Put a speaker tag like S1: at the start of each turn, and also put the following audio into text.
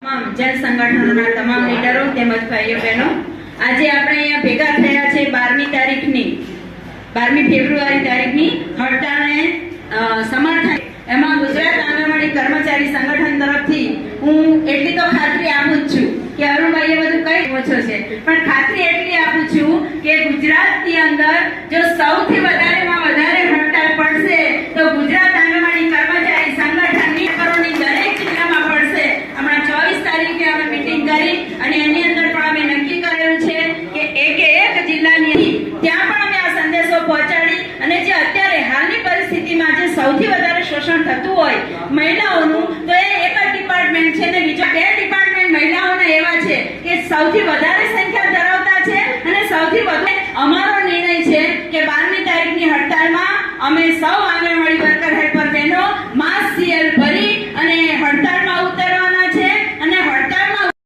S1: તમામ જન સંગઠનોના તમામ લીડરો તેમજ ભાઈઓ બહેનો આજે આપણે અહીંયા ભેગા થયા છે 12મી ફેબ્રુઆરી તારીખની હડતાળને સમર્થન એમાં ગુજરાત આંગણવાડી કર્મચારી સંગઠન તરફથી હું એટલી તો ખાતરી આપું જ છું કે અરુણભાઈએ બધું કઈ ઓછો છે પણ ખાતરી એટલી આપું છું કે ગુજરાતની અંદર જો સૌથી વધારેમાં વધારે હડતાળ પડશે તો ગુજરાત આંગણવાડી કર્મચારી સંગઠનની કરોડની દરેક જિલ્લામાં પડશે। હમણાં 24 તારીખે અમે મીટિંગ કરી અને એની અંદર પણ અમે નક્કી કરેલું છે કે એક જિલ્લાની ત્યાં પણ અમે આ સંદેશો પહોંચાડી અને જે અત્યારે હાલની પરિસ્થિતિમાં જે સૌથી વધારે શોષણ થતું હોય મહિલાઓનું તો એ એક જ ડિપાર્ટમેન્ટ છે ને બીજા બે ડિપાર્ટમેન્ટ મહિલાઓના એવા છે કે સૌથી વધારે સંખ્યા ધરાવતા છે અને સૌથી વધુ અમારો નિર્ણય છે કે 12મી તારીખની હડતાળમાં અમે સૌ આંગણવાડી